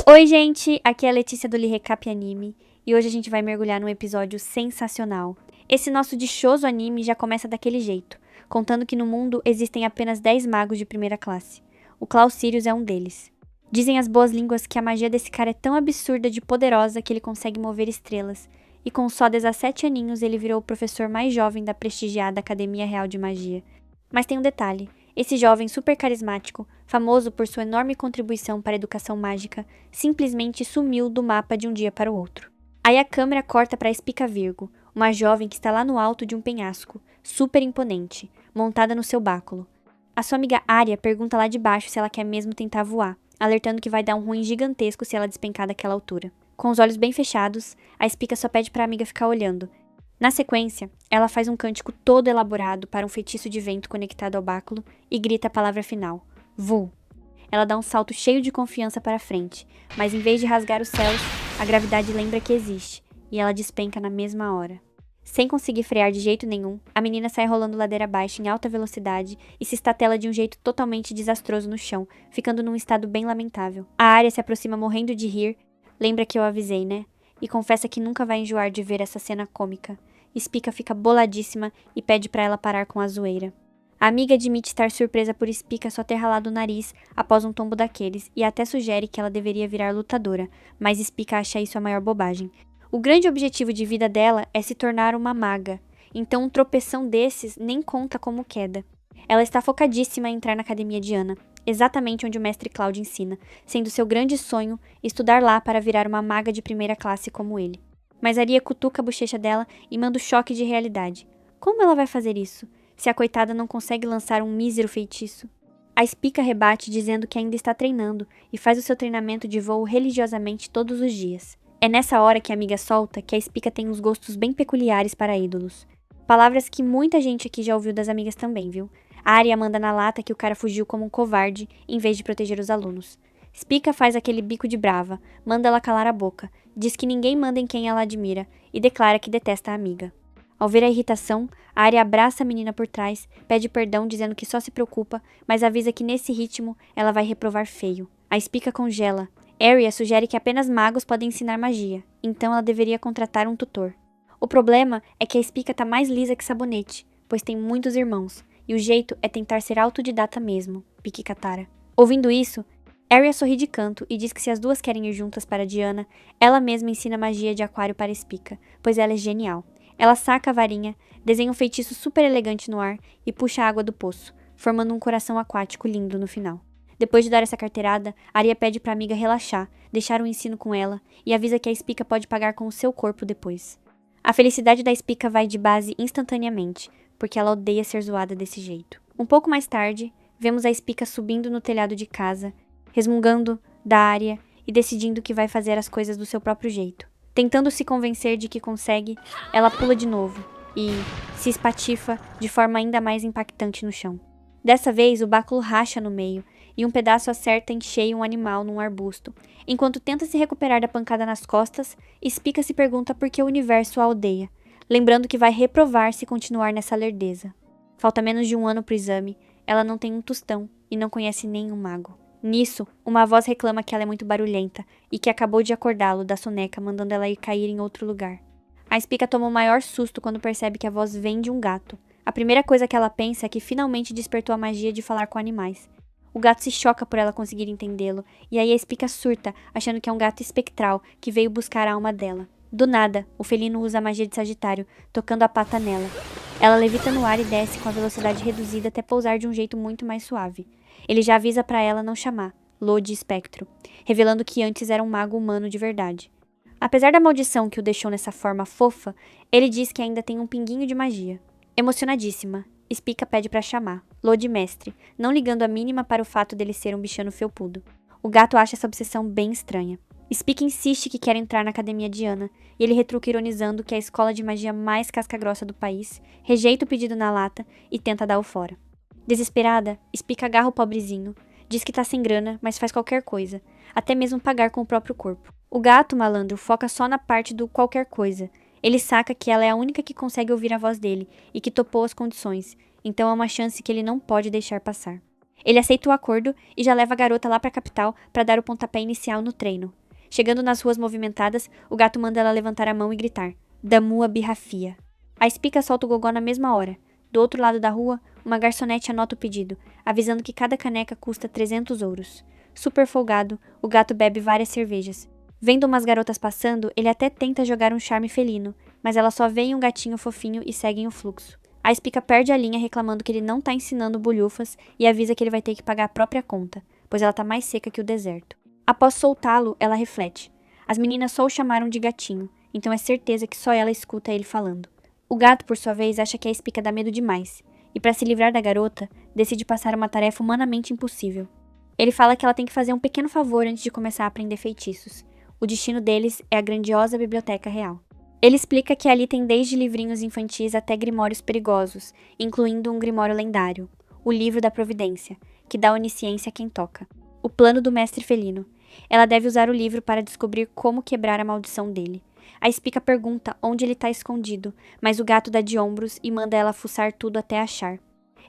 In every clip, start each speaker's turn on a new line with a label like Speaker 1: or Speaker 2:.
Speaker 1: Oi, gente! Aqui é a Letícia do Li Recap Anime e hoje a gente vai mergulhar num episódio sensacional. Esse nosso dichoso anime já começa daquele jeito, contando que no mundo existem apenas 10 magos de primeira classe. O Klaus Sirius é um deles. Dizem as boas línguas que a magia desse cara é tão absurda de poderosa que ele consegue mover estrelas, e com só 17 aninhos ele virou o professor mais jovem da prestigiada Academia Real de Magia. Mas tem um detalhe. Esse jovem super carismático, famoso por sua enorme contribuição para a educação mágica, simplesmente sumiu do mapa de um dia para o outro. Aí a câmera corta para Spica Virgo, uma jovem que está lá no alto de um penhasco, super imponente, montada no seu báculo. A sua amiga Arya pergunta lá de baixo se ela quer mesmo tentar voar, alertando que vai dar um ruim gigantesco se ela despencar daquela altura. Com os olhos bem fechados, a Spica só pede para a amiga ficar olhando. Na sequência, ela faz um cântico todo elaborado para um feitiço de vento conectado ao báculo e grita a palavra final, Vu. Ela dá um salto cheio de confiança para frente, mas em vez de rasgar os céus, a gravidade lembra que existe, e ela despenca na mesma hora. Sem conseguir frear de jeito nenhum, a menina sai rolando ladeira abaixo em alta velocidade e se estatela de um jeito totalmente desastroso no chão, ficando num estado bem lamentável. A Arya se aproxima morrendo de rir, lembra que eu avisei, né? E confessa que nunca vai enjoar de ver essa cena cômica. Spica fica boladíssima e pede pra ela parar com a zoeira. A amiga admite estar surpresa por Spica só ter ralado o nariz após um tombo daqueles e até sugere que ela deveria virar lutadora, mas Spica acha isso a maior bobagem. O grande objetivo de vida dela é se tornar uma maga, então um tropeção desses nem conta como queda. Ela está focadíssima em entrar na Academia de Ana, exatamente onde o mestre Cloud ensina, sendo seu grande sonho estudar lá para virar uma maga de primeira classe como ele. Mas Arya cutuca a bochecha dela e manda o choque de realidade. Como ela vai fazer isso, se a coitada não consegue lançar um mísero feitiço? A Spica rebate dizendo que ainda está treinando e faz o seu treinamento de voo religiosamente todos os dias. É nessa hora que a amiga solta que a Spica tem uns gostos bem peculiares para ídolos. Palavras que muita gente aqui já ouviu das amigas também, viu? A Arya manda na lata que o cara fugiu como um covarde em vez de proteger os alunos. Spica faz aquele bico de brava, manda ela calar a boca, diz que ninguém manda em quem ela admira e declara que detesta a amiga. Ao ver a irritação, a Arya abraça a menina por trás, pede perdão dizendo que só se preocupa, mas avisa que nesse ritmo ela vai reprovar feio. A Spica congela. Arya sugere que apenas magos podem ensinar magia, então ela deveria contratar um tutor. O problema é que a Spica tá mais lisa que sabonete, pois tem muitos irmãos, e o jeito é tentar ser autodidata mesmo, pique Katara. Ouvindo isso, Arya sorri de canto e diz que se as duas querem ir juntas para Diana, ela mesma ensina magia de aquário para Spica, pois ela é genial. Ela saca a varinha, desenha um feitiço super elegante no ar e puxa a água do poço, formando um coração aquático lindo no final. Depois de dar essa carteirada, Arya pede para a amiga relaxar, deixar o ensino com ela e avisa que a Spica pode pagar com o seu corpo depois. A felicidade da Spica vai de base instantaneamente, porque ela odeia ser zoada desse jeito. Um pouco mais tarde, vemos a Spica subindo no telhado de casa, resmungando da Arya e decidindo que vai fazer as coisas do seu próprio jeito. Tentando se convencer de que consegue, ela pula de novo e se espatifa de forma ainda mais impactante no chão. Dessa vez, o báculo racha no meio e um pedaço acerta em cheio um animal num arbusto. Enquanto tenta se recuperar da pancada nas costas, Spica se pergunta por que o universo a odeia, lembrando que vai reprovar se continuar nessa lerdeza. Falta menos de um ano pro exame, ela não tem um tostão e não conhece nenhum mago. Nisso, uma voz reclama que ela é muito barulhenta e que acabou de acordá-lo da soneca, mandando ela ir cair em outro lugar. A Spica toma o maior susto quando percebe que a voz vem de um gato. A primeira coisa que ela pensa é que finalmente despertou a magia de falar com animais. O gato se choca por ela conseguir entendê-lo, e aí a Spica surta, achando que é um gato espectral que veio buscar a alma dela. Do nada, o felino usa a magia de Sagitário, tocando a pata nela. Ela levita no ar e desce com a velocidade reduzida até pousar de um jeito muito mais suave. Ele já avisa pra ela não chamar Lo de espectro, revelando que antes era um mago humano de verdade. Apesar da maldição que o deixou nessa forma fofa, ele diz que ainda tem um pinguinho de magia. Emocionadíssima, Spica pede pra chamar Lo de mestre, não ligando a mínima para o fato dele ser um bichano felpudo. O gato acha essa obsessão bem estranha. Spica insiste que quer entrar na Academia de Ana, e ele retruca ironizando que é a escola de magia mais casca-grossa do país, rejeita o pedido na lata e tenta dar o fora. Desesperada, Spica agarra o pobrezinho, diz que tá sem grana, mas faz qualquer coisa, até mesmo pagar com o próprio corpo. O gato, malandro, foca só na parte do qualquer coisa. Ele saca que ela é a única que consegue ouvir a voz dele e que topou as condições, então é uma chance que ele não pode deixar passar. Ele aceita o acordo e já leva a garota lá pra capital para dar o pontapé inicial no treino. Chegando nas ruas movimentadas, o gato manda ela levantar a mão e gritar: Damua birrafia. A Spica solta o gogó na mesma hora. Do outro lado da rua, uma garçonete anota o pedido, avisando que cada caneca custa 300 ouros. Super folgado, o gato bebe várias cervejas. Vendo umas garotas passando, ele até tenta jogar um charme felino, mas ela só vê em um gatinho fofinho e seguem o fluxo. A Spica perde a linha reclamando que ele não tá ensinando bolhufas e avisa que ele vai ter que pagar a própria conta, pois ela tá mais seca que o deserto. Após soltá-lo, ela reflete. As meninas só o chamaram de gatinho, então é certeza que só ela escuta ele falando. O gato, por sua vez, acha que a Spica dá medo demais, e para se livrar da garota, decide passar uma tarefa humanamente impossível. Ele fala que ela tem que fazer um pequeno favor antes de começar a aprender feitiços. O destino deles é a grandiosa Biblioteca Real. Ele explica que ali tem desde livrinhos infantis até grimórios perigosos, incluindo um grimório lendário, o Livro da Providência, que dá onisciência a quem toca. O plano do mestre felino. Ela deve usar o livro para descobrir como quebrar a maldição dele. A Spica pergunta onde ele está escondido, mas o gato dá de ombros e manda ela fuçar tudo até achar.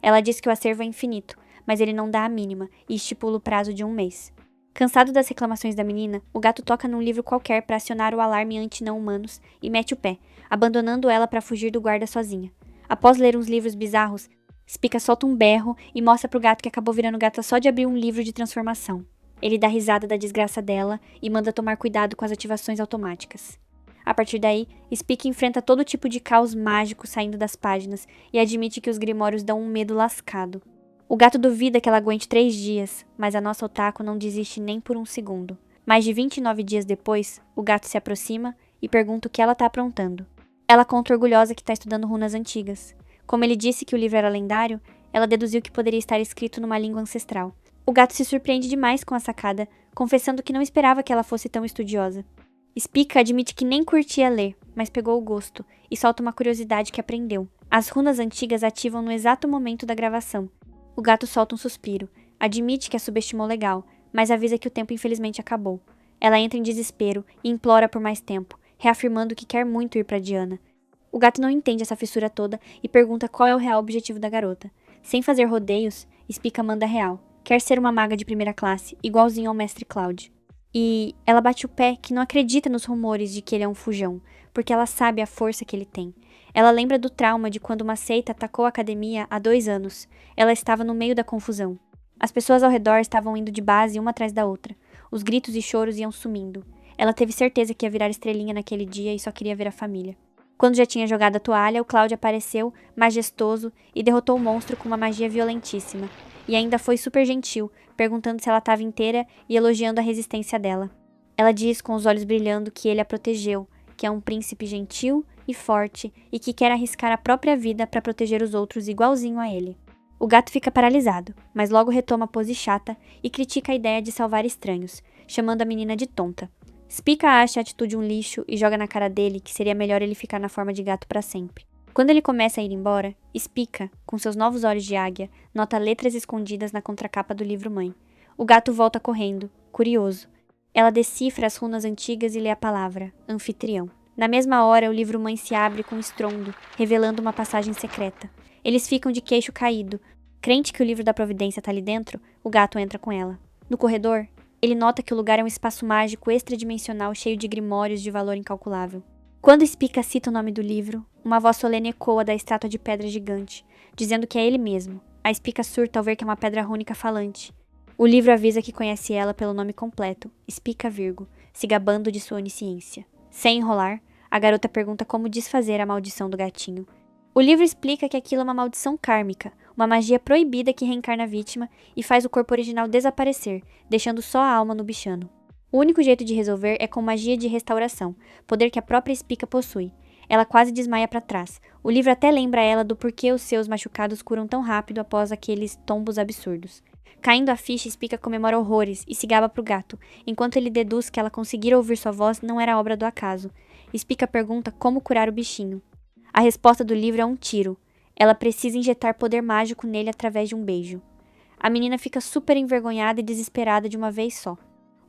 Speaker 1: Ela diz que o acervo é infinito, mas ele não dá a mínima e estipula o prazo de 1 mês. Cansado das reclamações da menina, o gato toca num livro qualquer para acionar o alarme anti-não-humanos e mete o pé, abandonando ela para fugir do guarda sozinha. Após ler uns livros bizarros, Spica solta um berro e mostra pro gato que acabou virando gata só de abrir um livro de transformação. Ele dá risada da desgraça dela e manda tomar cuidado com as ativações automáticas. A partir daí, Spica enfrenta todo tipo de caos mágico saindo das páginas e admite que os grimórios dão um medo lascado. O gato duvida que ela aguente 3 dias, mas a nossa otaku não desiste nem por um segundo. Mais de 29 dias depois, o gato se aproxima e pergunta o que ela tá aprontando. Ela conta orgulhosa que está estudando runas antigas. Como ele disse que o livro era lendário, ela deduziu que poderia estar escrito numa língua ancestral. O gato se surpreende demais com a sacada, confessando que não esperava que ela fosse tão estudiosa. Spica admite que nem curtia ler, mas pegou o gosto, e solta uma curiosidade que aprendeu. As runas antigas ativam no exato momento da gravação. O gato solta um suspiro, admite que a subestimou legal, mas avisa que o tempo infelizmente acabou. Ela entra em desespero e implora por mais tempo, reafirmando que quer muito ir para Diana. O gato não entende essa fissura toda e pergunta qual é o real objetivo da garota. Sem fazer rodeios, Spica manda real. Quer ser uma maga de primeira classe, igualzinho ao mestre Cloud. E ela bate o pé que não acredita nos rumores de que ele é um fujão, porque ela sabe a força que ele tem. Ela lembra do trauma de quando uma seita atacou a academia há 2 anos. Ela estava no meio da confusão. As pessoas ao redor estavam indo de base uma atrás da outra. Os gritos e choros iam sumindo. Ela teve certeza que ia virar estrelinha naquele dia e só queria ver a família. Quando já tinha jogado a toalha, o Cloud apareceu, majestoso, e derrotou o monstro com uma magia violentíssima. E ainda foi super gentil, perguntando se ela estava inteira e elogiando a resistência dela. Ela diz com os olhos brilhando que ele a protegeu, que é um príncipe gentil e forte e que quer arriscar a própria vida para proteger os outros igualzinho a ele. O gato fica paralisado, mas logo retoma a pose chata e critica a ideia de salvar estranhos, chamando a menina de tonta. Spica acha a atitude um lixo e joga na cara dele que seria melhor ele ficar na forma de gato para sempre. Quando ele começa a ir embora, Spica, com seus novos olhos de águia, nota letras escondidas na contracapa do livro-mãe. O gato volta correndo, curioso. Ela decifra as runas antigas e lê a palavra, anfitrião. Na mesma hora, o livro-mãe se abre com estrondo, revelando uma passagem secreta. Eles ficam de queixo caído. Crente que o livro da Providência tá ali dentro, o gato entra com ela. No corredor, ele nota que o lugar é um espaço mágico extradimensional cheio de grimórios de valor incalculável. Quando Spica cita o nome do livro, uma voz solene ecoa da estátua de pedra gigante, dizendo que é ele mesmo. A Spica surta ao ver que é uma pedra rúnica falante. O livro avisa que conhece ela pelo nome completo, Spica Virgo, se gabando de sua onisciência. Sem enrolar, a garota pergunta como desfazer a maldição do gatinho. O livro explica que aquilo é uma maldição kármica, uma magia proibida que reencarna a vítima e faz o corpo original desaparecer, deixando só a alma no bichano. O único jeito de resolver é com magia de restauração, poder que a própria Spica possui. Ela quase desmaia para trás. O livro até lembra ela do porquê os seus machucados curam tão rápido após aqueles tombos absurdos. Caindo a ficha, Spica comemora horrores e se gaba pro gato, enquanto ele deduz que ela conseguir ouvir sua voz não era obra do acaso. Spica pergunta como curar o bichinho. A resposta do livro é um tiro. Ela precisa injetar poder mágico nele através de um beijo. A menina fica super envergonhada e desesperada de uma vez só.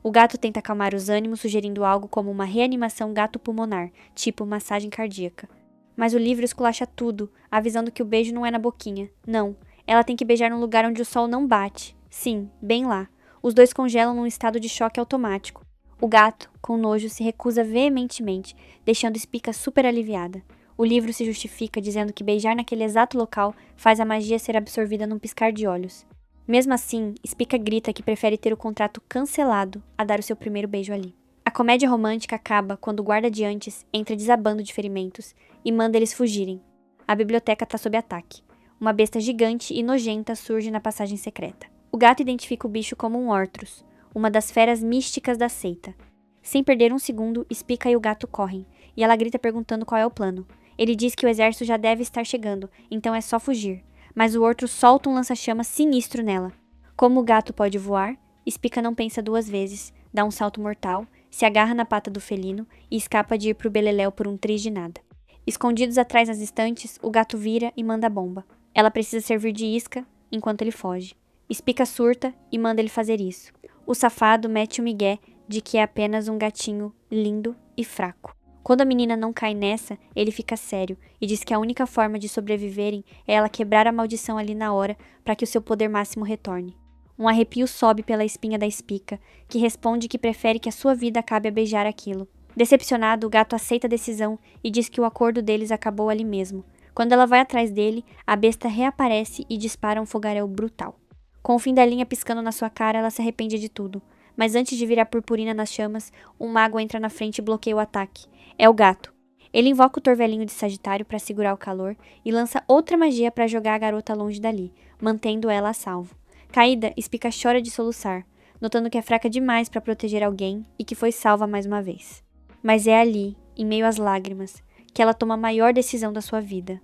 Speaker 1: O gato tenta acalmar os ânimos, sugerindo algo como uma reanimação gato-pulmonar, tipo massagem cardíaca. Mas o livro esculacha tudo, avisando que o beijo não é na boquinha. Não, Ela tem que beijar num lugar onde o sol não bate. Sim, bem lá. Os dois congelam num estado de choque automático. O gato, com nojo, se recusa veementemente, deixando Spica super aliviada. O livro se justifica dizendo que beijar naquele exato local faz a magia ser absorvida num piscar de olhos. Mesmo assim, Spica grita que prefere ter o contrato cancelado a dar o seu primeiro beijo ali. A comédia romântica acaba quando o guarda de antes entra desabando de ferimentos e manda eles fugirem. A biblioteca está sob ataque. Uma besta gigante e nojenta surge na passagem secreta. O gato identifica o bicho como um Ortrus, uma das feras místicas da seita. Sem perder um segundo, Spica e o gato correm, e ela grita perguntando qual é o plano. Ele diz que o exército já deve estar chegando, então é só fugir. Mas o Ortrus solta um lança-chamas sinistro nela. Como o gato pode voar, Spica não pensa duas vezes, dá um salto mortal, se agarra na pata do felino e escapa de ir pro beleléu por um triz de nada. Escondidos atrás das estantes, o gato vira e manda a bomba. Ela precisa servir de isca enquanto ele foge. Spica surta e manda ele fazer isso. O safado mete o migué de que é apenas um gatinho lindo e fraco. Quando a menina não cai nessa, ele fica sério e diz que a única forma de sobreviverem é ela quebrar a maldição ali na hora para que o seu poder máximo retorne. Um arrepio sobe pela espinha da Spica, que responde que prefere que a sua vida acabe a beijar aquilo. Decepcionado, o gato aceita a decisão e diz que o acordo deles acabou ali mesmo. Quando ela vai atrás dele, a besta reaparece e dispara um fogaréu brutal. Com o fim da linha piscando na sua cara, ela se arrepende de tudo. Mas antes de virar purpurina nas chamas, um mago entra na frente e bloqueia o ataque. É o gato. Ele invoca o torvelinho de Sagitário para segurar o calor e lança outra magia para jogar a garota longe dali, mantendo ela a salvo. Caída, Spica chora de soluçar, notando que é fraca demais para proteger alguém e que foi salva mais uma vez. Mas é ali, em meio às lágrimas, que ela toma a maior decisão da sua vida.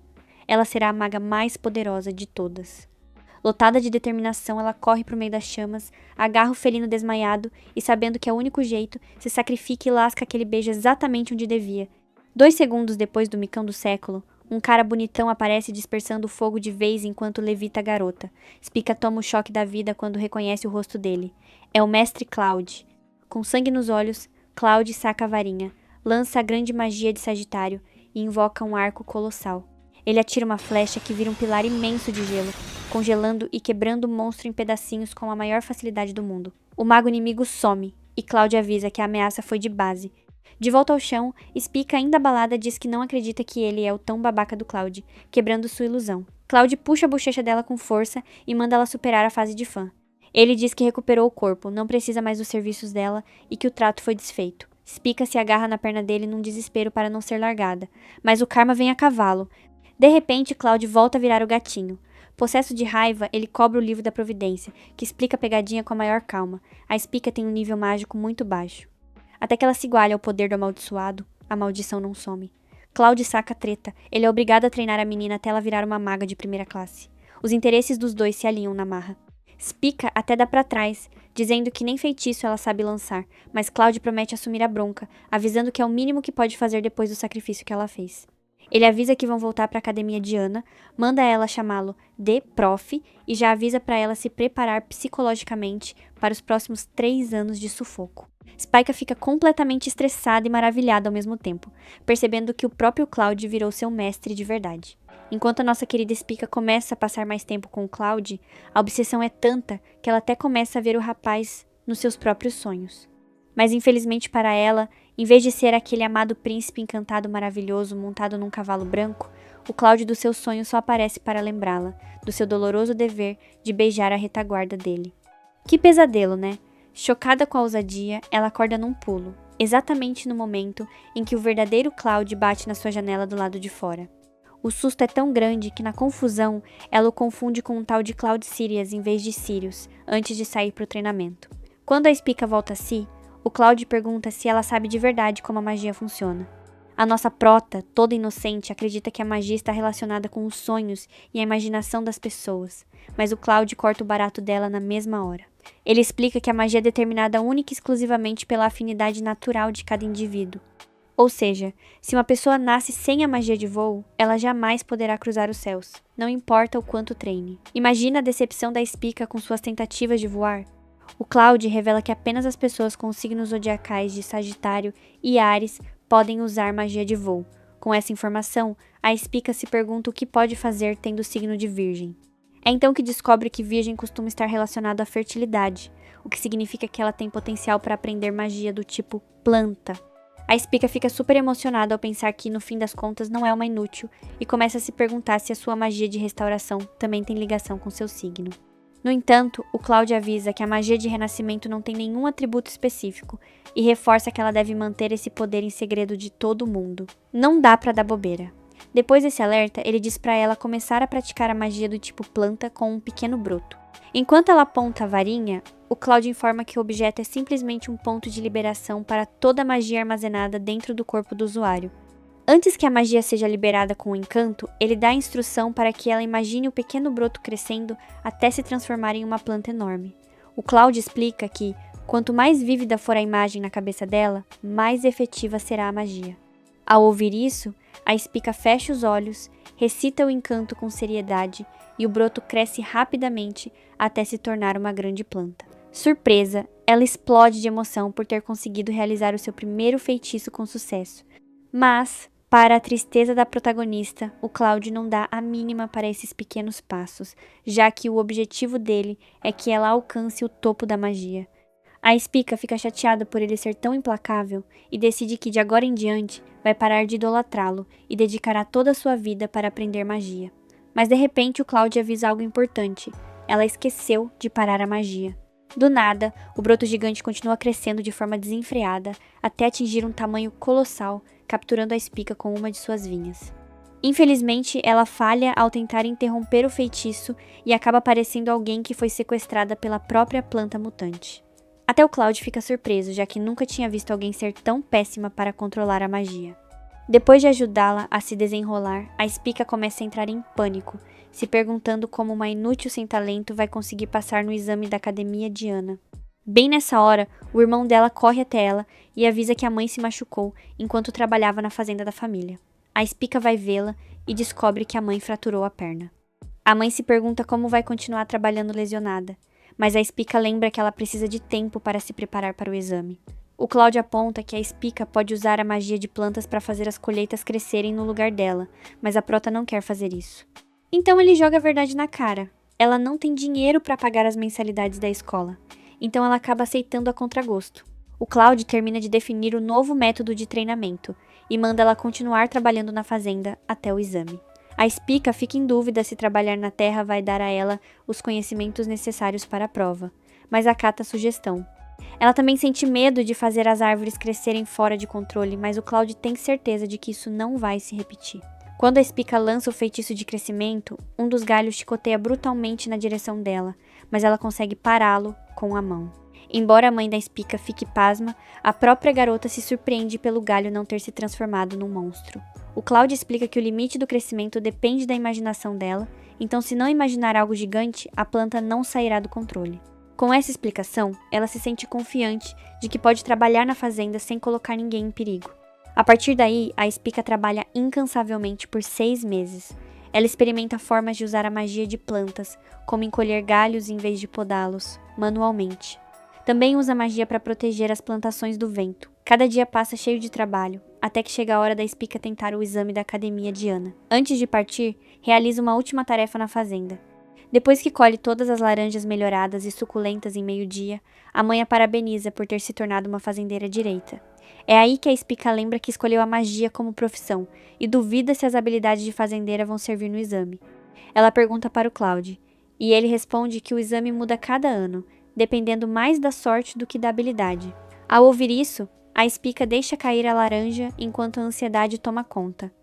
Speaker 1: Ela será a maga mais poderosa de todas. Lotada de determinação, ela corre pro meio das chamas, agarra o felino desmaiado e, sabendo que é o único jeito, se sacrifica e lasca aquele beijo exatamente onde devia. 2 segundos depois do micão do século, um cara bonitão aparece dispersando o fogo de vez enquanto levita a garota. Spica toma o choque da vida quando reconhece o rosto dele. É o Mestre Cloud. Com sangue nos olhos, Cloud saca a varinha, lança a grande magia de Sagitário e invoca um arco colossal. Ele atira uma flecha que vira um pilar imenso de gelo, congelando e quebrando o monstro em pedacinhos com a maior facilidade do mundo. O mago inimigo some, e Cloud avisa que a ameaça foi de base. De volta ao chão, Spica, ainda abalada, diz que não acredita que ele é o tão babaca do Cloud, quebrando sua ilusão. Cloud puxa a bochecha dela com força e manda ela superar a fase de fã. Ele diz que recuperou o corpo, não precisa mais dos serviços dela e que o trato foi desfeito. Spica se agarra na perna dele num desespero para não ser largada, mas o karma vem a cavalo. De repente, Cloud volta a virar o gatinho. Possesso de raiva, ele cobra o livro da providência, que explica a pegadinha com a maior calma. A Spica tem um nível mágico muito baixo. Até que ela se iguale ao poder do amaldiçoado, a maldição não some. Cloud saca a treta. Ele é obrigado a treinar a menina até ela virar uma maga de primeira classe. Os interesses dos dois se alinham na marra. Spica até dá pra trás, dizendo que nem feitiço ela sabe lançar, mas Cloud promete assumir a bronca, avisando que é o mínimo que pode fazer depois do sacrifício que ela fez. Ele avisa que vão voltar para a academia de Ana, manda ela chamá-lo de Prof e já avisa para ela se preparar psicologicamente para os próximos 3 anos de sufoco. Spica fica completamente estressada e maravilhada ao mesmo tempo, percebendo que o próprio Cloud virou seu mestre de verdade. Enquanto a nossa querida Spica começa a passar mais tempo com o Cloud, a obsessão é tanta que ela até começa a ver o rapaz nos seus próprios sonhos. Mas infelizmente para ela, em vez de ser aquele amado príncipe encantado maravilhoso montado num cavalo branco, o Cloud do seu sonho só aparece para lembrá-la do seu doloroso dever de beijar a retaguarda dele. Que pesadelo, né? Chocada com a ousadia, ela acorda num pulo, exatamente no momento em que o verdadeiro Cloud bate na sua janela do lado de fora. O susto é tão grande que, na confusão, ela o confunde com um tal de Cloud Sirius em vez de Sirius, antes de sair para o treinamento. Quando a Spica volta a si, o Cloud pergunta se ela sabe de verdade como a magia funciona. A nossa prota, toda inocente, acredita que a magia está relacionada com os sonhos e a imaginação das pessoas, mas o Cloud corta o barato dela na mesma hora. Ele explica que a magia é determinada única e exclusivamente pela afinidade natural de cada indivíduo. Ou seja, se uma pessoa nasce sem a magia de voo, ela jamais poderá cruzar os céus, não importa o quanto treine. Imagina a decepção da Spica com suas tentativas de voar? O Cloud revela que apenas as pessoas com os signos zodiacais de Sagitário e Áries podem usar magia de voo. Com essa informação, a Spica se pergunta o que pode fazer tendo o signo de Virgem. É então que descobre que virgem costuma estar relacionado à fertilidade, o que significa que ela tem potencial para aprender magia do tipo planta. A Spica fica super emocionada ao pensar que, no fim das contas, não é uma inútil e começa a se perguntar se a sua magia de restauração também tem ligação com seu signo. No entanto, o Cloud avisa que a magia de renascimento não tem nenhum atributo específico e reforça que ela deve manter esse poder em segredo de todo mundo. Não dá pra dar bobeira. Depois desse alerta, ele diz pra ela começar a praticar a magia do tipo planta com um pequeno broto. Enquanto ela aponta a varinha, o Cloud informa que o objeto é simplesmente um ponto de liberação para toda a magia armazenada dentro do corpo do usuário. Antes que a magia seja liberada com o encanto, ele dá a instrução para que ela imagine o pequeno broto crescendo até se transformar em uma planta enorme. O Cloud explica que, quanto mais vívida for a imagem na cabeça dela, mais efetiva será a magia. Ao ouvir isso, a Spica fecha os olhos, recita o encanto com seriedade e o broto cresce rapidamente até se tornar uma grande planta. Surpresa, ela explode de emoção por ter conseguido realizar o seu primeiro feitiço com sucesso. Mas, para a tristeza da protagonista, o Cloud não dá a mínima para esses pequenos passos, já que o objetivo dele é que ela alcance o topo da magia. A Spica fica chateada por ele ser tão implacável e decide que de agora em diante vai parar de idolatrá-lo e dedicará toda a sua vida para aprender magia. Mas de repente o Cloud avisa algo importante. Ela esqueceu de parar a magia. Do nada, o broto gigante continua crescendo de forma desenfreada até atingir um tamanho colossal, capturando a Spica com uma de suas vinhas. Infelizmente, ela falha ao tentar interromper o feitiço e acaba parecendo alguém que foi sequestrada pela própria planta mutante. Até o Cloud fica surpreso, já que nunca tinha visto alguém ser tão péssima para controlar a magia. Depois de ajudá-la a se desenrolar, a Spica começa a entrar em pânico, se perguntando como uma inútil sem talento vai conseguir passar no exame da Academia de Ana. Bem nessa hora, o irmão dela corre até ela e avisa que a mãe se machucou enquanto trabalhava na fazenda da família. A Spica vai vê-la e descobre que a mãe fraturou a perna. A mãe se pergunta como vai continuar trabalhando lesionada, mas a Spica lembra que ela precisa de tempo para se preparar para o exame. O Cloud aponta que a Spica pode usar a magia de plantas para fazer as colheitas crescerem no lugar dela, mas a Prota não quer fazer isso. Então ele joga a verdade na cara. Ela não tem dinheiro para pagar as mensalidades da escola, então ela acaba aceitando a contragosto. O Cloud termina de definir o novo método de treinamento e manda ela continuar trabalhando na fazenda até o exame. A Spica fica em dúvida se trabalhar na terra vai dar a ela os conhecimentos necessários para a prova, mas acata a sugestão. Ela também sente medo de fazer as árvores crescerem fora de controle, mas o Cloud tem certeza de que isso não vai se repetir. Quando a Spica lança o feitiço de crescimento, um dos galhos chicoteia brutalmente na direção dela, mas ela consegue pará-lo com a mão. Embora a mãe da Spica fique pasma, a própria garota se surpreende pelo galho não ter se transformado num monstro. O Cloud explica que o limite do crescimento depende da imaginação dela, então se não imaginar algo gigante, a planta não sairá do controle. Com essa explicação, ela se sente confiante de que pode trabalhar na fazenda sem colocar ninguém em perigo. A partir daí, a Spica trabalha incansavelmente por 6 meses. Ela experimenta formas de usar a magia de plantas, como encolher galhos em vez de podá-los, manualmente. Também usa magia para proteger as plantações do vento. Cada dia passa cheio de trabalho, até que chega a hora da Spica tentar o exame da Academia de Ana. Antes de partir, realiza uma última tarefa na fazenda. Depois que colhe todas as laranjas melhoradas e suculentas em meio-dia, a mãe a parabeniza por ter se tornado uma fazendeira direita. É aí que a Spica lembra que escolheu a magia como profissão e duvida se as habilidades de fazendeira vão servir no exame. Ela pergunta para o Cloud, e ele responde que o exame muda cada ano, dependendo mais da sorte do que da habilidade. Ao ouvir isso, a Spica deixa cair a laranja enquanto a ansiedade toma conta.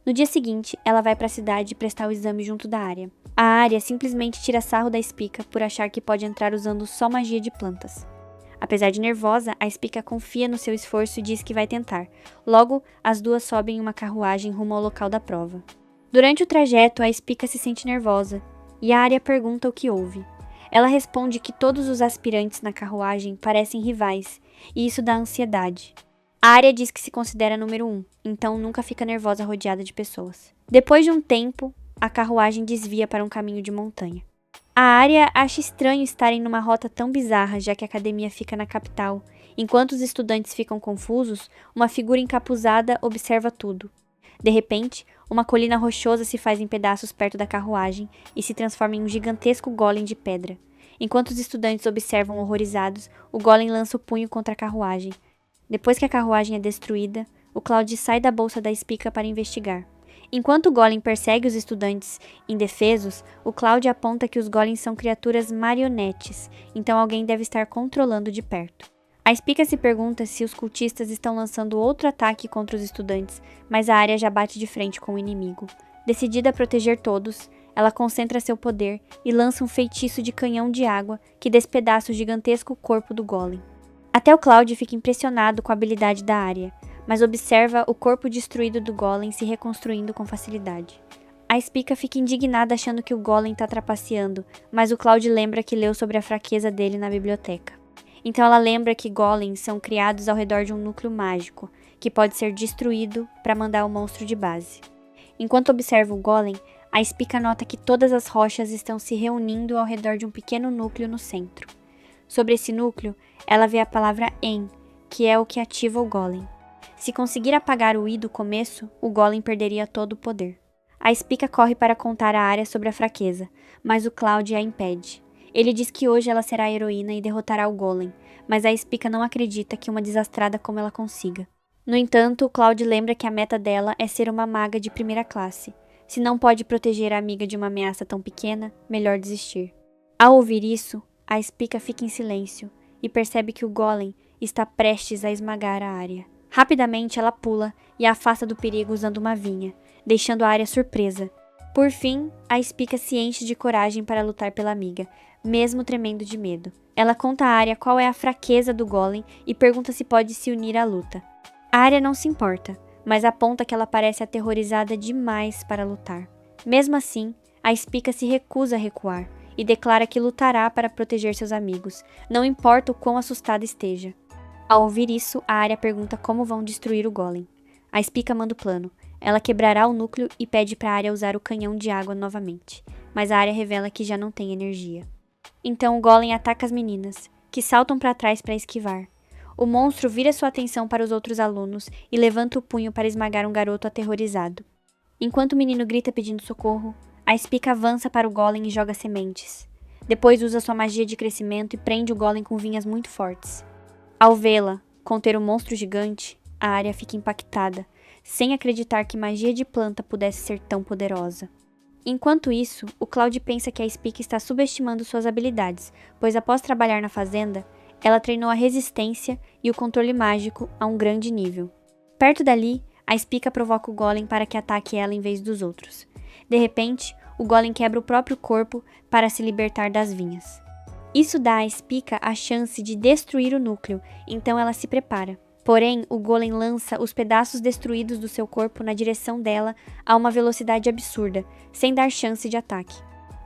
Speaker 1: No dia seguinte, ela vai para a cidade prestar o exame junto da Arya. A Arya simplesmente tira sarro da Spica por achar que pode entrar usando só magia de plantas. Apesar de nervosa, a Spica confia no seu esforço e diz que vai tentar. Logo, as duas sobem em uma carruagem rumo ao local da prova. Durante o trajeto, a Spica se sente nervosa, e a Arya pergunta o que houve. Ela responde que todos os aspirantes na carruagem parecem rivais, e isso dá ansiedade. A Arya diz que se considera número 1, então nunca fica nervosa rodeada de pessoas. Depois de um tempo, a carruagem desvia para um caminho de montanha. A Arya acha estranho estarem numa rota tão bizarra, já que a academia fica na capital. Enquanto os estudantes ficam confusos, uma figura encapuzada observa tudo. De repente, uma colina rochosa se faz em pedaços perto da carruagem e se transforma em um gigantesco golem de pedra. Enquanto os estudantes observam horrorizados, o golem lança o punho contra a carruagem. Depois que a carruagem é destruída, o Cloud sai da bolsa da Spica para investigar. Enquanto o golem persegue os estudantes indefesos, o Cloud aponta que os golems são criaturas marionetes, então alguém deve estar controlando de perto. A Spica se pergunta se os cultistas estão lançando outro ataque contra os estudantes, mas a Arya já bate de frente com o inimigo. Decidida a proteger todos, ela concentra seu poder e lança um feitiço de canhão de água que despedaça o gigantesco corpo do golem. Até o Cloud fica impressionado com a habilidade da Arya, mas observa o corpo destruído do golem se reconstruindo com facilidade. A Spica fica indignada achando que o golem está trapaceando, mas o Cloud lembra que leu sobre a fraqueza dele na biblioteca. Então ela lembra que golems são criados ao redor de um núcleo mágico, que pode ser destruído para mandar o monstro de base. Enquanto observa o golem, a Spica nota que todas as rochas estão se reunindo ao redor de um pequeno núcleo no centro. Sobre esse núcleo, ela vê a palavra En, que é o que ativa o golem. Se conseguir apagar o I do começo, o golem perderia todo o poder. A Spica corre para contar a Arya sobre a fraqueza, mas o Cloud a impede. Ele diz que hoje ela será a heroína e derrotará o golem, mas a Spica não acredita que uma desastrada como ela consiga. No entanto, o Cloud lembra que a meta dela é ser uma maga de primeira classe. Se não pode proteger a amiga de uma ameaça tão pequena, melhor desistir. Ao ouvir isso, a Spica fica em silêncio e percebe que o golem está prestes a esmagar a Arya. Rapidamente ela pula e a afasta do perigo usando uma vinha, deixando a Arya surpresa. Por fim, a Spica se enche de coragem para lutar pela amiga, mesmo tremendo de medo. Ela conta a Arya qual é a fraqueza do golem e pergunta se pode se unir à luta. A Arya não se importa, mas aponta que ela parece aterrorizada demais para lutar. Mesmo assim, a Spica se recusa a recuar e declara que lutará para proteger seus amigos, não importa o quão assustada esteja. Ao ouvir isso, a Arya pergunta como vão destruir o golem. A Spica manda o plano. Ela quebrará o núcleo e pede para a Arya usar o canhão de água novamente, mas a Arya revela que já não tem energia. Então o golem ataca as meninas, que saltam para trás para esquivar. O monstro vira sua atenção para os outros alunos e levanta o punho para esmagar um garoto aterrorizado. Enquanto o menino grita pedindo socorro, a Spica avança para o golem e joga sementes. Depois usa sua magia de crescimento e prende o golem com vinhas muito fortes. Ao vê-la conter o monstro gigante, a Arya fica impactada, sem acreditar que magia de planta pudesse ser tão poderosa. Enquanto isso, o Cloud pensa que a Spica está subestimando suas habilidades, pois após trabalhar na fazenda, ela treinou a resistência e o controle mágico a um grande nível. Perto dali, a Spica provoca o golem para que ataque ela em vez dos outros. De repente, o golem quebra o próprio corpo para se libertar das vinhas. Isso dá à Spica a chance de destruir o núcleo, então ela se prepara. Porém, o golem lança os pedaços destruídos do seu corpo na direção dela a uma velocidade absurda, sem dar chance de ataque.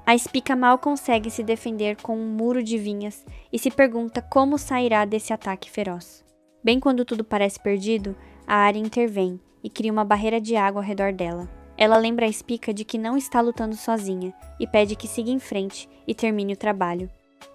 Speaker 1: A Spica mal consegue se defender com um muro de vinhas e se pergunta como sairá desse ataque feroz. Bem quando tudo parece perdido, a Arya intervém e cria uma barreira de água ao redor dela. Ela lembra a Spica de que não está lutando sozinha e pede que siga em frente e termine o trabalho.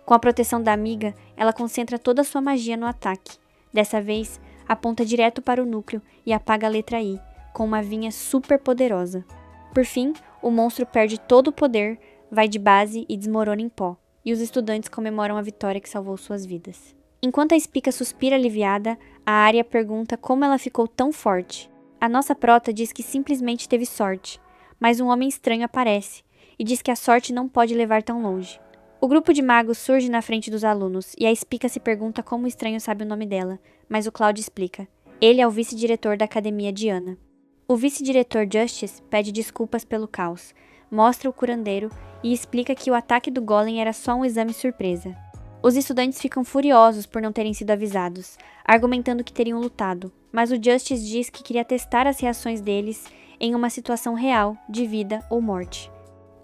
Speaker 1: Com a proteção da amiga, ela concentra toda a sua magia no ataque. Dessa vez, aponta direto para o núcleo e apaga a letra I, com uma vinha super poderosa. Por fim, o monstro perde todo o poder, vai de base e desmorona em pó, e os estudantes comemoram a vitória que salvou suas vidas. Enquanto a Spica suspira aliviada, a Arya pergunta como ela ficou tão forte. A nossa prota diz que simplesmente teve sorte, mas um homem estranho aparece e diz que a sorte não pode levar tão longe. O grupo de magos surge na frente dos alunos e a Spica se pergunta como o estranho sabe o nome dela, mas o Cloud explica. Ele é o vice-diretor da Academia Diana. O vice-diretor Justice pede desculpas pelo caos, mostra o curandeiro e explica que o ataque do golem era só um exame surpresa. Os estudantes ficam furiosos por não terem sido avisados, argumentando que teriam lutado, mas o Justice diz que queria testar as reações deles em uma situação real de vida ou morte.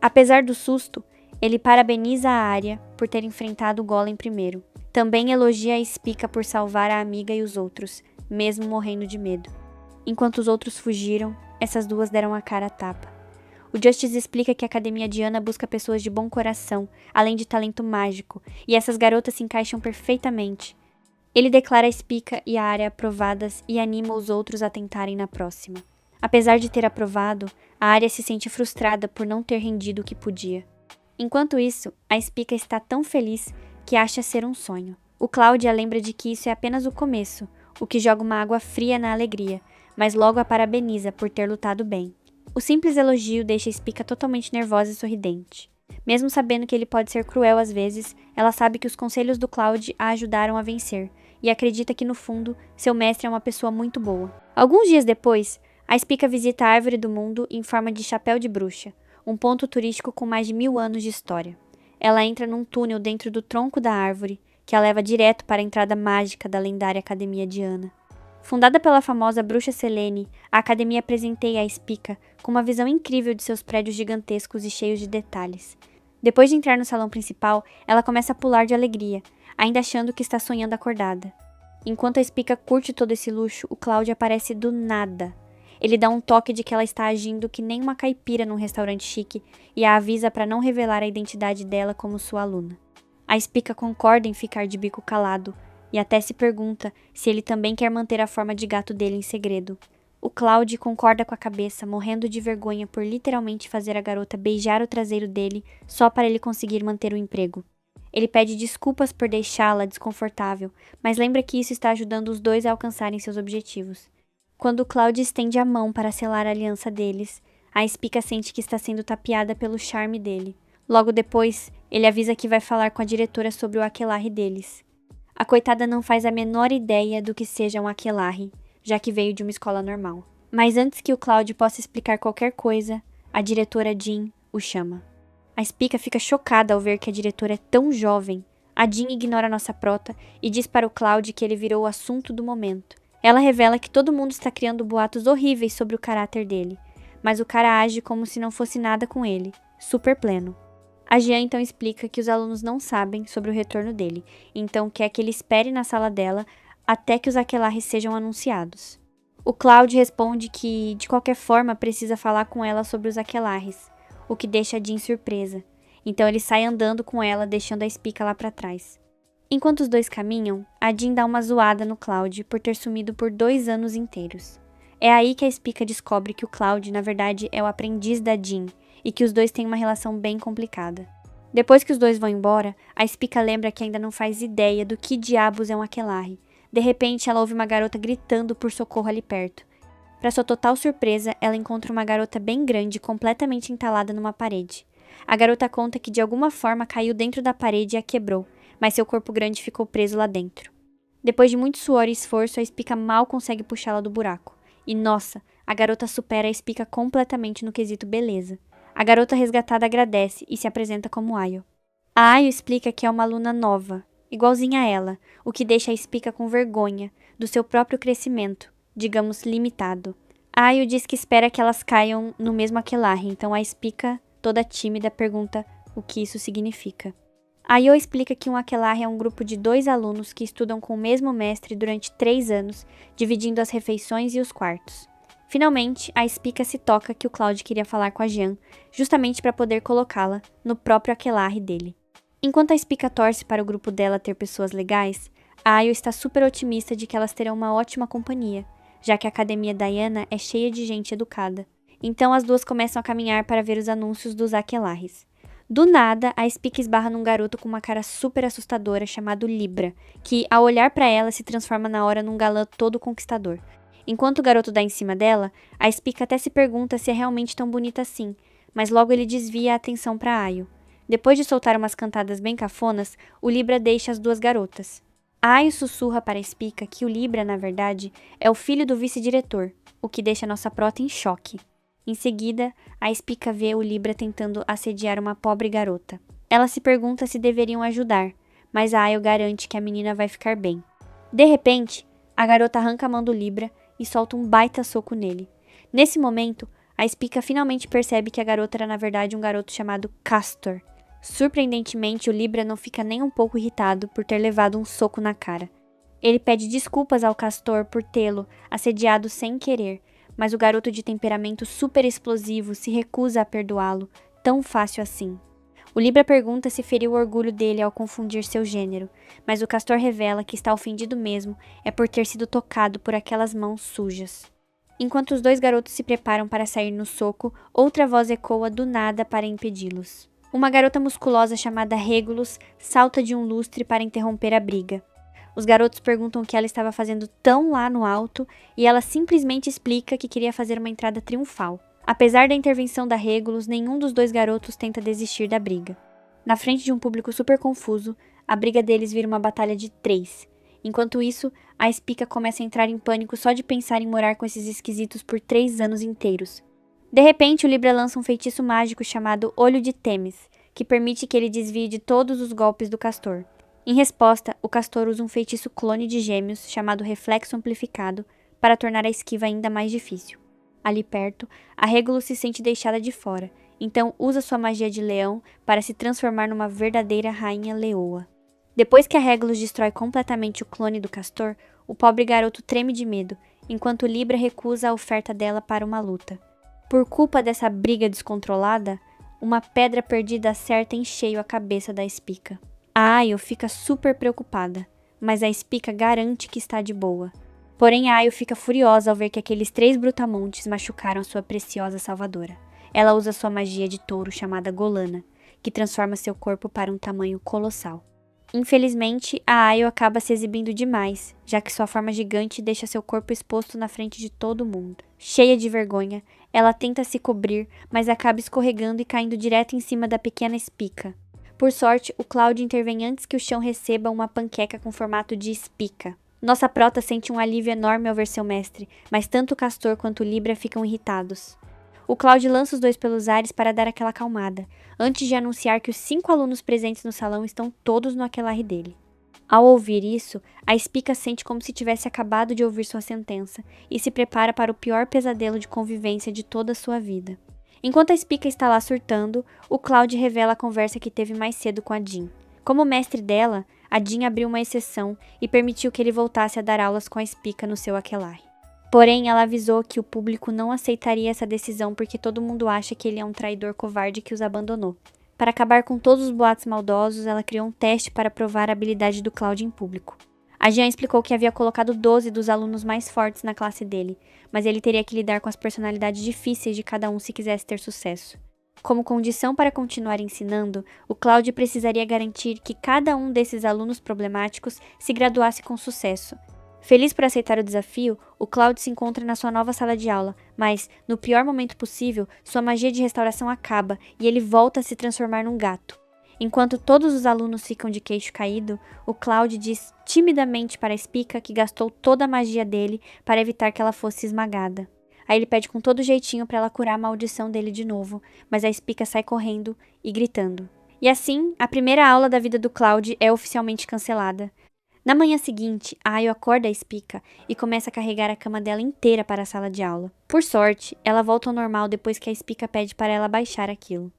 Speaker 1: Apesar do susto, ele parabeniza a Arya por ter enfrentado o golem primeiro. Também elogia a Spica por salvar a amiga e os outros, mesmo morrendo de medo. Enquanto os outros fugiram, essas duas deram a cara a tapa. O Justice explica que a Academia Diana busca pessoas de bom coração, além de talento mágico, e essas garotas se encaixam perfeitamente. Ele declara a Spica e a Arya aprovadas e anima os outros a tentarem na próxima. Apesar de ter aprovado, a Arya se sente frustrada por não ter rendido o que podia. Enquanto isso, a Spica está tão feliz que acha ser um sonho. O Cláudio a lembra de que isso é apenas o começo, o que joga uma água fria na alegria, mas logo a parabeniza por ter lutado bem. O simples elogio deixa a Spica totalmente nervosa e sorridente. Mesmo sabendo que ele pode ser cruel às vezes, ela sabe que os conselhos do Cláudio a ajudaram a vencer, e acredita que no fundo, seu mestre é uma pessoa muito boa. Alguns dias depois, a Spica visita a Árvore do Mundo em forma de chapéu de bruxa, um ponto turístico com mais de 1000 anos de história. Ela entra num túnel dentro do tronco da árvore, que a leva direto para a entrada mágica da lendária Academia Diana. Fundada pela famosa bruxa Selene, a academia presenteia a Spica com uma visão incrível de seus prédios gigantescos e cheios de detalhes. Depois de entrar no salão principal, ela começa a pular de alegria, ainda achando que está sonhando acordada. Enquanto a Spica curte todo esse luxo, o Cláudio aparece do nada. Ele dá um toque de que ela está agindo que nem uma caipira num restaurante chique e a avisa para não revelar a identidade dela como sua aluna. A Spica concorda em ficar de bico calado e até se pergunta se ele também quer manter a forma de gato dele em segredo. O Cláudio concorda com a cabeça, morrendo de vergonha por literalmente fazer a garota beijar o traseiro dele só para ele conseguir manter o emprego. Ele pede desculpas por deixá-la desconfortável, mas lembra que isso está ajudando os dois a alcançarem seus objetivos. Quando o Cláudio estende a mão para selar a aliança deles, a Spica sente que está sendo tapeada pelo charme dele. Logo depois, ele avisa que vai falar com a diretora sobre o aquelarre deles. A coitada não faz a menor ideia do que seja um aquelarre, já que veio de uma escola normal. Mas antes que o Cláudio possa explicar qualquer coisa, a diretora Jean o chama. A Spica fica chocada ao ver que a diretora é tão jovem. A Jean ignora nossa prota e diz para o Cláudio que ele virou o assunto do momento. Ela revela que todo mundo está criando boatos horríveis sobre o caráter dele, mas o cara age como se não fosse nada com ele, super pleno. A Jean então explica que os alunos não sabem sobre o retorno dele, então quer que ele espere na sala dela até que os aquelarres sejam anunciados. O Cláudio responde que, de qualquer forma, precisa falar com ela sobre os aquelarres, o que deixa a Jean surpresa. Então ele sai andando com ela, deixando a Spica lá para trás. Enquanto os dois caminham, a Jean dá uma zoada no Cláudio por ter sumido por 2 anos inteiros. É aí que a Spica descobre que o Cláudio, na verdade, é o aprendiz da Jean, e que os dois têm uma relação bem complicada. Depois que os dois vão embora, a Spica lembra que ainda não faz ideia do que diabos é um aquelarre. De repente, ela ouve uma garota gritando por socorro ali perto. Para sua total surpresa, ela encontra uma garota bem grande, completamente entalada numa parede. A garota conta que de alguma forma caiu dentro da parede e a quebrou, mas seu corpo grande ficou preso lá dentro. Depois de muito suor e esforço, a Spica mal consegue puxá-la do buraco. E nossa, a garota supera a Spica completamente no quesito beleza. A garota resgatada agradece e se apresenta como Ayo. A Ayo explica que é uma aluna nova, igualzinha a ela, o que deixa a Spica com vergonha do seu próprio crescimento, digamos limitado. A Ayo diz que espera que elas caiam no mesmo aquelarre, então a Spica, toda tímida, pergunta o que isso significa. Ayo explica que um aquelarre é um grupo de 2 alunos que estudam com o mesmo mestre durante 3 anos, dividindo as refeições e os quartos. Finalmente, a Spica se toca que o Cláudio queria falar com a Jean, justamente para poder colocá-la no próprio aquelarre dele. Enquanto a Spica torce para o grupo dela ter pessoas legais, a Ayo está super otimista de que elas terão uma ótima companhia, já que a Academia Diana é cheia de gente educada. Então as duas começam a caminhar para ver os anúncios dos aquelarres. Do nada, a Spica esbarra num garoto com uma cara super assustadora chamado Libra, que, ao olhar para ela, se transforma na hora num galã todo conquistador. Enquanto o garoto dá em cima dela, a Spica até se pergunta se é realmente tão bonita assim, mas logo ele desvia a atenção para Ayo. Depois de soltar umas cantadas bem cafonas, o Libra deixa as 2 garotas. A Ayo sussurra para a Spica que o Libra, na verdade, é o filho do vice-diretor, o que deixa nossa prota em choque. Em seguida, a Spica vê o Libra tentando assediar uma pobre garota. Ela se pergunta se deveriam ajudar, mas a Ayo garante que a menina vai ficar bem. De repente, a garota arranca a mão do Libra e solta um baita soco nele. Nesse momento, a Spica finalmente percebe que a garota era na verdade um garoto chamado Castor. Surpreendentemente, o Libra não fica nem um pouco irritado por ter levado um soco na cara. Ele pede desculpas ao Castor por tê-lo assediado sem querer, mas o garoto de temperamento super explosivo se recusa a perdoá-lo, tão fácil assim. O Libra pergunta se feriu o orgulho dele ao confundir seu gênero, mas o Castor revela que está ofendido mesmo é por ter sido tocado por aquelas mãos sujas. Enquanto os dois garotos se preparam para sair no soco, outra voz ecoa do nada para impedi-los. Uma garota musculosa chamada Regulus salta de um lustre para interromper a briga. Os garotos perguntam o que ela estava fazendo tão lá no alto e ela simplesmente explica que queria fazer uma entrada triunfal. Apesar da intervenção da Regulus, nenhum dos dois garotos tenta desistir da briga. Na frente de um público super confuso, a briga deles vira uma batalha de 3. Enquanto isso, a Spica começa a entrar em pânico só de pensar em morar com esses esquisitos por 3 anos inteiros. De repente, o Libra lança um feitiço mágico chamado Olho de Temis, que permite que ele desvie de todos os golpes do Castor. Em resposta, o Castor usa um feitiço clone de gêmeos chamado Reflexo Amplificado para tornar a esquiva ainda mais difícil. Ali perto, a Regulus se sente deixada de fora, então usa sua magia de leão para se transformar numa verdadeira rainha leoa. Depois que a Regulus destrói completamente o clone do Castor, o pobre garoto treme de medo, enquanto Libra recusa a oferta dela para uma luta. Por culpa dessa briga descontrolada, uma pedra perdida acerta em cheio a cabeça da Spica. A Ayo fica super preocupada, mas a Spica garante que está de boa. Porém, a Ayo fica furiosa ao ver que aqueles 3 brutamontes machucaram sua preciosa salvadora. Ela usa sua magia de touro chamada Golana, que transforma seu corpo para um tamanho colossal. Infelizmente, a Ayo acaba se exibindo demais, já que sua forma gigante deixa seu corpo exposto na frente de todo mundo. Cheia de vergonha, ela tenta se cobrir, mas acaba escorregando e caindo direto em cima da pequena Spica. Por sorte, o Cloud intervém antes que o chão receba uma panqueca com formato de Spica. Nossa prota sente um alívio enorme ao ver seu mestre, mas tanto o Castor quanto o Libra ficam irritados. O Cloud lança os dois pelos ares para dar aquela acalmada, antes de anunciar que os 5 alunos presentes no salão estão todos no aquelarre dele. Ao ouvir isso, a Spica sente como se tivesse acabado de ouvir sua sentença e se prepara para o pior pesadelo de convivência de toda a sua vida. Enquanto a Spica está lá surtando, o Cloud revela a conversa que teve mais cedo com a Jean. Como mestre dela, a Jean abriu uma exceção e permitiu que ele voltasse a dar aulas com a Spica no seu aquelarre. Porém, ela avisou que o público não aceitaria essa decisão porque todo mundo acha que ele é um traidor covarde que os abandonou. Para acabar com todos os boatos maldosos, ela criou um teste para provar a habilidade do Cloud em público. A Jean explicou que havia colocado 12 dos alunos mais fortes na classe dele, mas ele teria que lidar com as personalidades difíceis de cada um se quisesse ter sucesso. Como condição para continuar ensinando, o Cloud precisaria garantir que cada um desses alunos problemáticos se graduasse com sucesso. Feliz por aceitar o desafio, o Cloud se encontra na sua nova sala de aula, mas, no pior momento possível, sua magia de restauração acaba e ele volta a se transformar num gato. Enquanto todos os alunos ficam de queixo caído, o Cloud diz timidamente para a Spica que gastou toda a magia dele para evitar que ela fosse esmagada. Aí ele pede com todo jeitinho para ela curar a maldição dele de novo, mas a Spica sai correndo e gritando. E assim, a primeira aula da vida do Cloud é oficialmente cancelada. Na manhã seguinte, a Ayo acorda a Spica e começa a carregar a cama dela inteira para a sala de aula. Por sorte, ela volta ao normal depois que a Spica pede para ela baixar aquilo.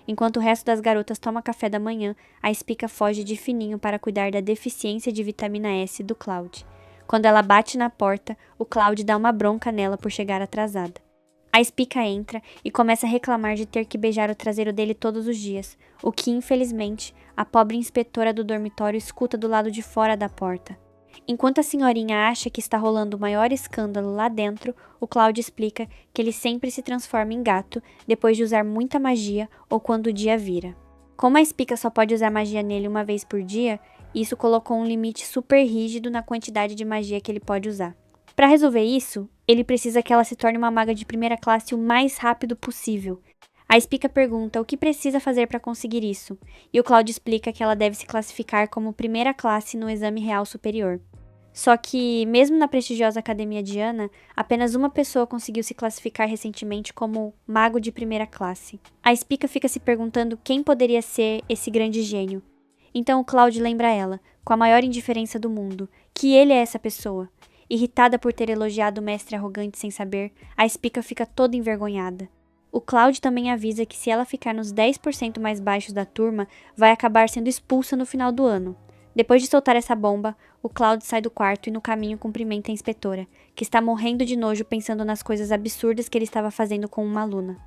Speaker 1: Enquanto o resto das garotas toma café da manhã, a Spica foge de fininho para cuidar da deficiência de vitamina S do Cloud. Quando ela bate na porta, o Cloud dá uma bronca nela por chegar atrasada. A Spica entra e começa a reclamar de ter que beijar o traseiro dele todos os dias, o que, infelizmente, a pobre inspetora do dormitório escuta do lado de fora da porta. Enquanto a senhorinha acha que está rolando o maior escândalo lá dentro, o Cloud explica que ele sempre se transforma em gato depois de usar muita magia ou quando o dia vira. Como a Spica só pode usar magia nele uma vez por dia, isso colocou um limite super rígido na quantidade de magia que ele pode usar. Para resolver isso, ele precisa que ela se torne uma maga de primeira classe o mais rápido possível. A Spica pergunta o que precisa fazer para conseguir isso, e o Cloud explica que ela deve se classificar como primeira classe no exame real superior. Só que, mesmo na prestigiosa Academia Diana, apenas uma pessoa conseguiu se classificar recentemente como mago de primeira classe. A Spica fica se perguntando quem poderia ser esse grande gênio. Então o Cloud lembra ela, com a maior indiferença do mundo, que ele é essa pessoa. Irritada por ter elogiado o mestre arrogante sem saber, a Spica fica toda envergonhada. O Cloud também avisa que se ela ficar nos 10% mais baixos da turma, vai acabar sendo expulsa no final do ano. Depois de soltar essa bomba, o Cloud sai do quarto e no caminho cumprimenta a inspetora, que está morrendo de nojo pensando nas coisas absurdas que ele estava fazendo com uma aluna.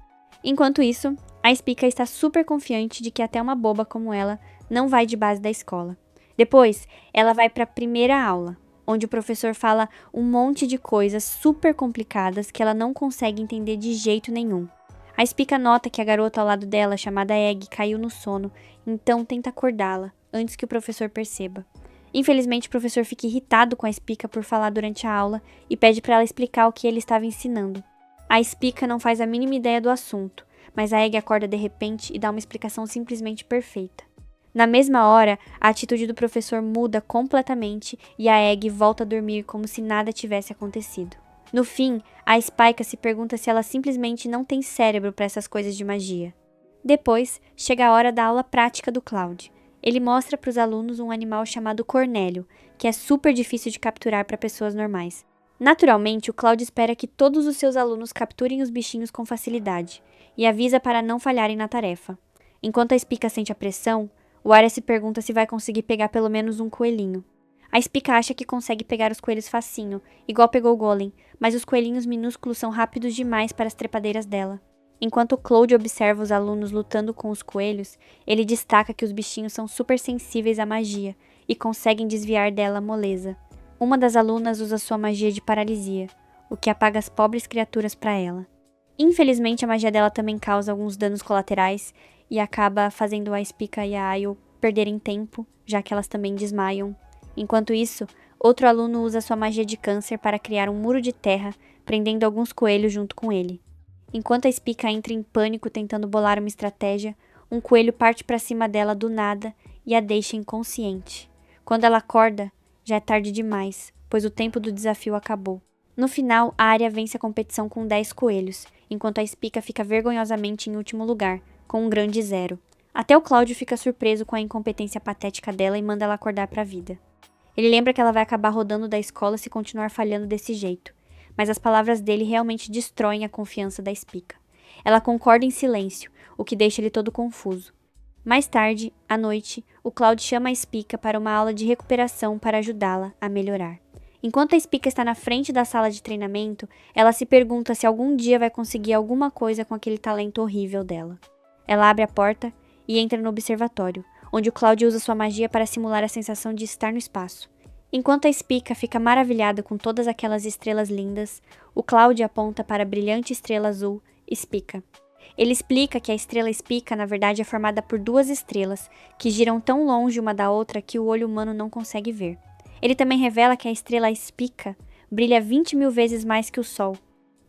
Speaker 1: Enquanto isso, a Spica está super confiante de que até uma boba como ela não vai de base da escola. Depois, ela vai para a primeira aula. onde o professor fala um monte de coisas super complicadas que ela não consegue entender de jeito nenhum. A Spica nota que a garota ao lado dela, chamada Egg, caiu no sono, então tenta acordá-la, antes que o professor perceba. Infelizmente, o professor fica irritado com a Spica por falar durante a aula e pede para ela explicar o que ele estava ensinando. A Spica não faz a mínima ideia do assunto, mas a Egg acorda de repente e dá uma explicação simplesmente perfeita. Na mesma hora, a atitude do professor muda completamente e a Egg volta a dormir como se nada tivesse acontecido. No fim, a Spica se pergunta se ela simplesmente não tem cérebro para essas coisas de magia. Depois, chega a hora da aula prática do Cloud. Ele mostra para os alunos um animal chamado Cornélio, que é super difícil de capturar para pessoas normais. Naturalmente, o Cloud espera que todos os seus alunos capturem os bichinhos com facilidade, e avisa para não falharem na tarefa. Enquanto a Spica sente a pressão, o Arya se pergunta se vai conseguir pegar pelo menos um coelhinho. A Spica acha que consegue pegar os coelhos facinho, igual pegou o Golem, mas os coelhinhos minúsculos são rápidos demais para as trepadeiras dela. Enquanto o Cloud observa os alunos lutando com os coelhos, ele destaca que os bichinhos são super sensíveis à magia e conseguem desviar dela moleza. Uma das alunas usa sua magia de paralisia, o que apaga as pobres criaturas para ela. Infelizmente, a magia dela também causa alguns danos colaterais e acaba fazendo a Spica e a Ayo perderem tempo, já que elas também desmaiam. Enquanto isso, outro aluno usa sua magia de câncer para criar um muro de terra, prendendo alguns coelhos junto com ele. Enquanto a Spica entra em pânico tentando bolar uma estratégia, um coelho parte para cima dela do nada e a deixa inconsciente. Quando ela acorda, já é tarde demais, pois o tempo do desafio acabou. No final, a Arya vence a competição com 10 coelhos, enquanto a Spica fica vergonhosamente em último lugar, com um grande 0. Até o Cláudio fica surpreso com a incompetência patética dela e manda ela acordar para a vida. Ele lembra que ela vai acabar rodando da escola se continuar falhando desse jeito, mas as palavras dele realmente destroem a confiança da Spica. Ela concorda em silêncio, o que deixa ele todo confuso. Mais tarde, à noite, o Cloud chama a Spica para uma aula de recuperação para ajudá-la a melhorar. Enquanto a Spica está na frente da sala de treinamento, ela se pergunta se algum dia vai conseguir alguma coisa com aquele talento horrível dela. Ela abre a porta e entra no observatório, onde o Cloud usa sua magia para simular a sensação de estar no espaço. Enquanto a Spica fica maravilhada com todas aquelas estrelas lindas, o Cloud aponta para a brilhante estrela azul, Spica. Ele explica que a estrela Spica, na verdade, é formada por 2 estrelas, que giram tão longe uma da outra que o olho humano não consegue ver. Ele também revela que a estrela Spica brilha 20.000 vezes mais que o Sol.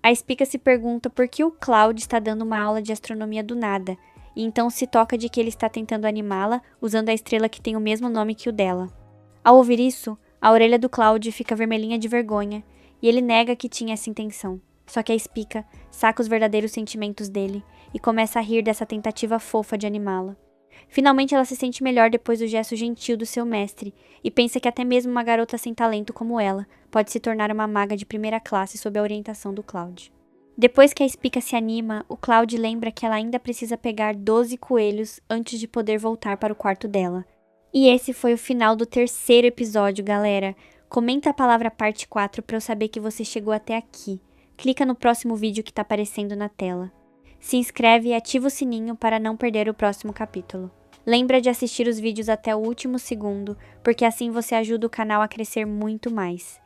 Speaker 1: A Spica se pergunta por que o Cloud está dando uma aula de astronomia do nada, e então se toca de que ele está tentando animá-la usando a estrela que tem o mesmo nome que o dela. Ao ouvir isso, a orelha do Cloud fica vermelhinha de vergonha, e ele nega que tinha essa intenção. Só que a Spica saca os verdadeiros sentimentos dele e começa a rir dessa tentativa fofa de animá-la. Finalmente ela se sente melhor depois do gesto gentil do seu mestre e pensa que até mesmo uma garota sem talento como ela pode se tornar uma maga de primeira classe sob a orientação do Cloud. Depois que a Spica se anima, o Cloud lembra que ela ainda precisa pegar 12 coelhos antes de poder voltar para o quarto dela. E esse foi o final do 3º episódio, galera. Comenta a palavra parte 4 para eu saber que você chegou até aqui. Clica no próximo vídeo que está aparecendo na tela. Se inscreve e ativa o sininho para não perder o próximo capítulo. Lembra de assistir os vídeos até o último segundo, porque assim você ajuda o canal a crescer muito mais.